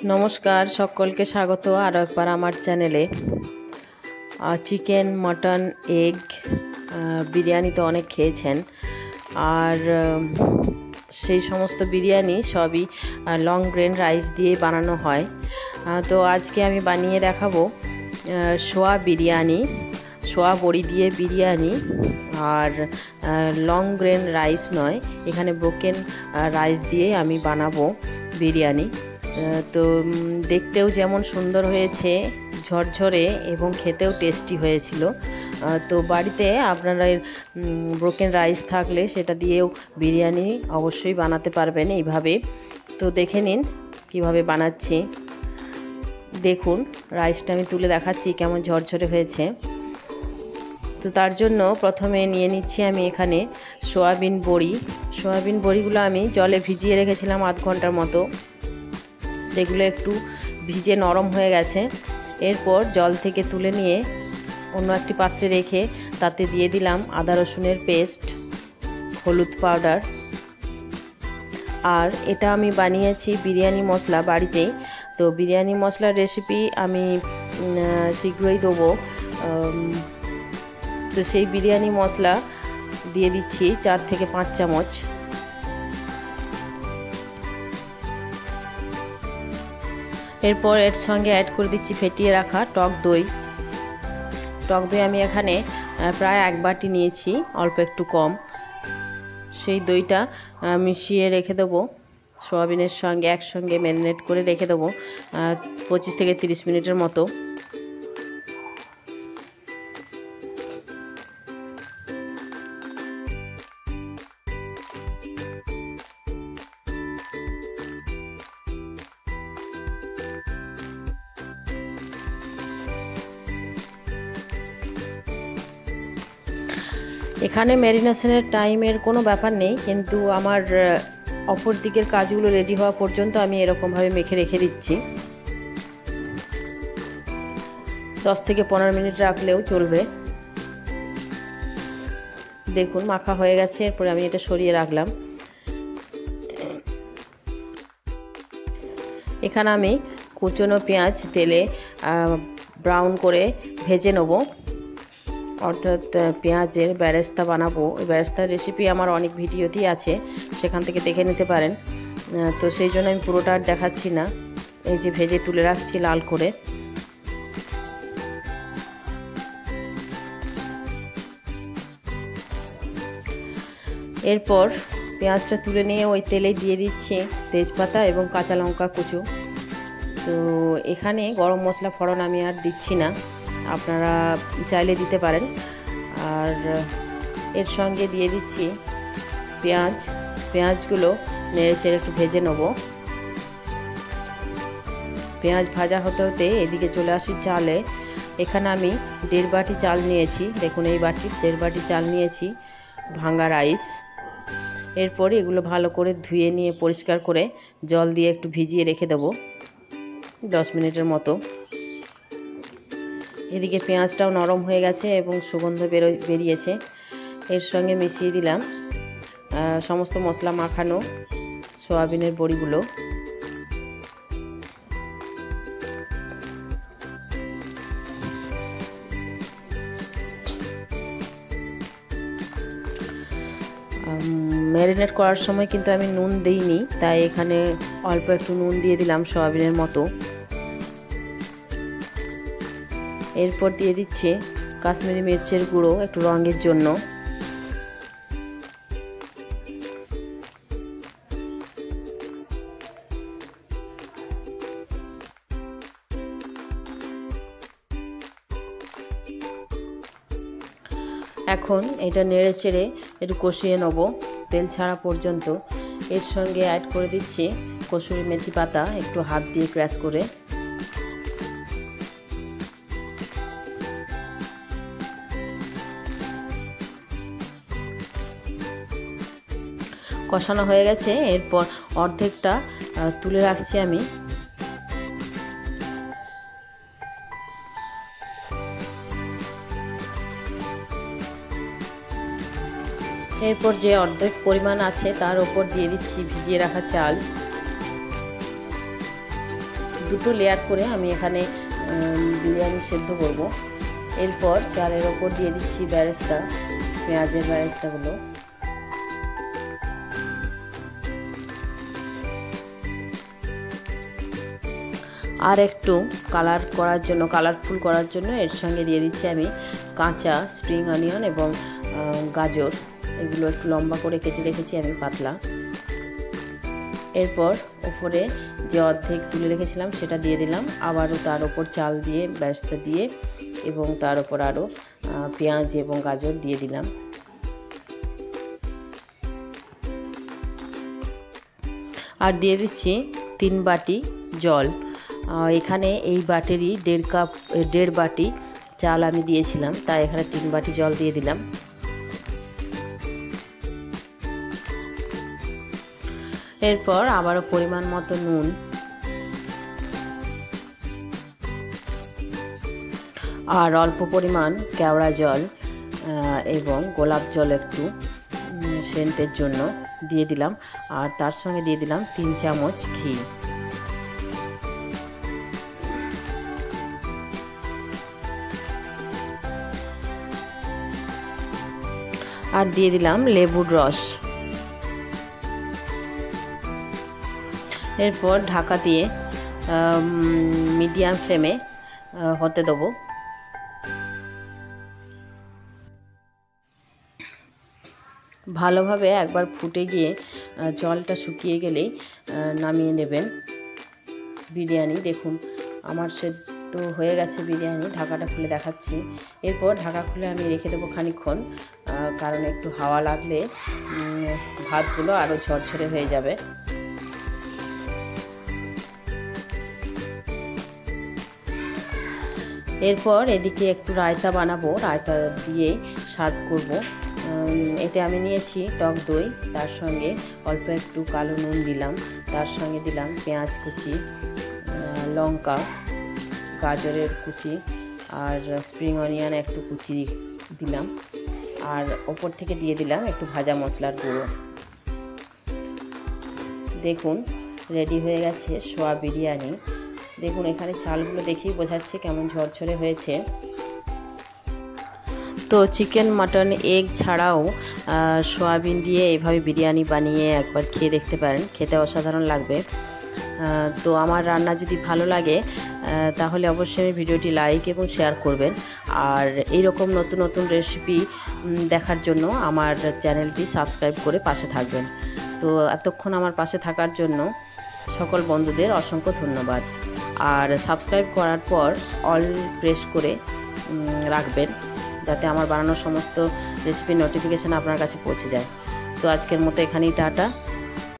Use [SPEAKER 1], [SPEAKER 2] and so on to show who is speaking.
[SPEAKER 1] नमस्कार सकलके स्वागत आरो एक बार आमार चैनेले चिकेन मटन एग बिरियानी तो अनेक खेयेछेन और सेई समस्त बिरियानी सबई लंग ग्रेन राइस दिए बानानो हय। तो आज के आमी बानिये देखाबो सोया बिरियानी, सोया बड़ी दिए बिरियानी और लंग ग्रेन राइस नय, एखाने ब्रोकेन राइस दिए आमी बानाबो बिरियानी। तो देखतेও যেমন সুন্দর হয়েছে ঝরঝরে এবং খেতেও টেস্টি হয়েছিল। তো বাড়িতে আপনারা ব্রোকেন রাইস থাকলে সেটা দিয়েও বিরিয়ানি অবশ্যই বানাতে পারবেন এইভাবে। তো দেখে নিন কিভাবে বানাচ্ছি। দেখুন রাইসটা আমি তুলে দেখাচ্ছি কেমন ঝরঝরে হয়েছে। তো তার জন্য প্রথমে নিয়ে নিচ্ছি আমি এখানে সয়াবিন বড়ি। সয়াবিন বড়িগুলো আমি জলে ভিজিয়ে রেখেছিলাম আধ ঘন্টার মতো, সেগুলো একটু ভিজে নরম হয়ে গেছে। এরপর জল থেকে তুলে নিয়ে অন্য একটি পাত্রে রেখে তাতে দিয়ে দিলাম আদা রসুনের পেস্ট, হলুদ পাউডার, আর এটা আমি বানিয়েছি বিরিয়ানি মশলা বাড়িতেই। তো বিরিয়ানি মশলার রেসিপি আমি শীঘ্রই দেবো। তো সেই বিরিয়ানি মশলা দিয়ে দিচ্ছি 4 থেকে 5 চামচ। এরপর এর সঙ্গে অ্যাড করে দিচ্ছি ফেটিয়ে রাখা টক দই। টক দই আমি এখানে প্রায় 1 বাটি নিয়েছি, অল্প একটু কম। সেই দইটা মিশিয়ে রেখে দেবো সয়াবিনের সঙ্গে, একসঙ্গে ম্যারিনেট করে রেখে দেবো 25 থেকে 30 মিনিটের মতো। এখানে ম্যারিনেশনের টাইমের কোনো ব্যাপার নেই, কিন্তু আমার অপর দিকের কাজগুলো রেডি হওয়া পর্যন্ত আমি এরকমভাবে মেখে রেখে দিচ্ছি। 10 থেকে 15 মিনিট রাখলেও চলবে। দেখুন মাখা হয়ে গেছে। এরপরে আমি এটা সরিয়ে রাখলাম। এখানে আমি কুচনো পেঁয়াজ তেলে ব্রাউন করে ভেজে নেব, অর্থাৎ পেঁয়াজের বেরেস্তা বানাবো। ওই বেরেস্তার রেসিপি আমার অনেক ভিডিওতেই আছে, সেখান থেকে দেখে নিতে পারেন। তো সেই জন্য আমি পুরোটা আর দেখাচ্ছি না, এই যে ভেজে তুলে রাখছি লাল করে। এরপর পেঁয়াজটা তুলে নিয়ে ওই তেলেই দিয়ে দিচ্ছি তেজপাতা এবং কাঁচা লঙ্কা কুচো। তো এখানে গরম মশলা ফোড়ন আমি আর দিচ্ছি না, আপনারা চাইলে দিতে পারেন। আর এর সঙ্গে দিয়ে দিচ্ছি পেঁয়াজগুলো নেড়ে চেড়ে একটু ভেজে নেব। পেঁয়াজ ভাজা হতে হতে এদিকে চলে আসি চালে। এখানে আমি 1.5 বাটি চাল নিয়েছি। দেখুন এই বাটির 1.5 বাটি চাল নিয়েছি ভাঙা রাইস। এরপর এগুলো ভালো করে ধুয়ে নিয়ে পরিষ্কার করে জল দিয়ে একটু ভিজিয়ে রেখে দেবো 10 মিনিটের মতো। এদিকে পেঁয়াজটাও নরম হয়ে গেছে এবং সুগন্ধ বেরিয়েছে। এর সঙ্গে মিশিয়ে দিলাম সমস্ত মশলা মাখানো সয়াবিনের বড়িগুলো। ম্যারিনেট করার সময় কিন্তু আমি নুন দিইনি, তাই এখানে অল্প একটু নুন দিয়ে দিলাম সয়াবিনের মতো। এরপর দিয়ে দিচ্ছি কাশ্মীরি মির্চের গুঁড়ো একটু রঙের জন্য। এখন এটা নেড়ে চেড়ে একটু কষিয়ে নেব তেল ছাড়া পর্যন্ত। এর সঙ্গে অ্যাড করে দিচ্ছি কসুরি মেথি পাতা একটু হাত দিয়ে ক্র্যাশ করে। কষানো হয়ে গেছে। এরপর অর্ধেকটা তুলে রাখছি আমি। এরপর যে অর্ধেক পরিমাণ আছে তার উপর দিয়ে দিচ্ছি ভিজিয়ে রাখা চাল। দুটো লেয়ার করে আমি এখানে বিরিয়ানি সেদ্ধ করব। এরপর চালের ওপর দিয়ে দিচ্ছি বেরেস্তা, পেঁয়াজের বেরেস্তাগুলো। আর একটু কালার করার জন্য, কালারফুল করার জন্য এর সঙ্গে দিয়ে দিচ্ছি আমি কাঁচা স্প্রিং অনিয়ন এবং গাজর। এগুলো একটু লম্বা করে কেটে রেখেছি আমি পাতলা। এরপর ওপরে যে অর্ধেক তুলে রেখেছিলাম সেটা দিয়ে দিলাম, আবারও তার ওপর চাল দিয়ে বেরেস্তা দিয়ে এবং তার ওপর আরও পেঁয়াজ এবং গাজর দিয়ে দিলাম। আর দিয়ে দিচ্ছি 3 বাটি জল। এখানে এই বাটিরই 1.5 বাটি চাল আমি দিয়েছিলাম, তাই এখানে 3 বাটি জল দিয়ে দিলাম। এরপর আবারও পরিমাণ মতো নুন, আর অল্প পরিমাণ কেওড়া জল এবং গোলাপ জল একটু সেন্টের জন্য দিয়ে দিলাম। আর তার সঙ্গে দিয়ে দিলাম 3 চামচ ঘি। আর দিয়ে দিলাম লেবুর রস। এরপর ঢাকা দিয়ে মিডিয়াম ফ্লেমে হতে দেবো। ভালোভাবে একবার ফুটে গিয়ে জলটা শুকিয়ে গেলেই নামিয়ে নেবেন বিরিয়ানি। দেখুন আমার সেদ্ধ হয়ে গেছে বিরিয়ানি, ঢাকাটা খুলে দেখাচ্ছি। এরপর ঢাকা খুলে আমি রেখে দেবো খানিকক্ষণ, কারণ একটু হাওয়া লাগলে ভাতগুলো আরও ঝরঝরে হয়ে যাবে। এরপর এদিকে একটু রায়তা বানাবো, রায়তা দিয়ে সার্ভ করব। এতে আমি নিয়েছি টক দই, তার সঙ্গে অল্প একটু কালো নুন দিলাম, তার সঙ্গে দিলাম পেঁয়াজ কুচি, লঙ্কা, গাজরের কুচি আর স্প্রিং অনিয়ন একটু কুচি দিলাম, আর ওপর থেকে দিয়ে দিলাম একটু ভাজা মশলার গুঁড়ো। দেখুন রেডি হয়ে গেছে সোয়া বিরিয়ানি। দেখুন এখানে চালগুলো দেখেই বোঝাচ্ছে কেমন ঝরঝরে হয়েছে। তো চিকেন, মাটন, এগ ছাড়াও সয়াবিন দিয়ে এইভাবে বিরিয়ানি বানিয়ে একবার খেয়ে দেখতে পারেন, খেতে অসাধারণ লাগবে। তো আমার রান্না যদি ভালো লাগে তাহলে অবশ্যই ভিডিওটি লাইক এবং শেয়ার করবেন। আর এইরকম নতুন নতুন রেসিপি দেখার জন্য আমার চ্যানেলটি সাবস্ক্রাইব করে পাশে থাকবেন। তো এতক্ষণ আমার পাশে থাকার জন্য সকল বন্ধুদের অসংখ্য ধন্যবাদ। আর সাবস্ক্রাইব করার পর অল প্রেস করে রাখবেন, যাতে আমার বানানোর সমস্ত রেসিপির নোটিফিকেশান আপনার কাছে পৌঁছে যায়। তো আজকের মতো এখানেই টাটা।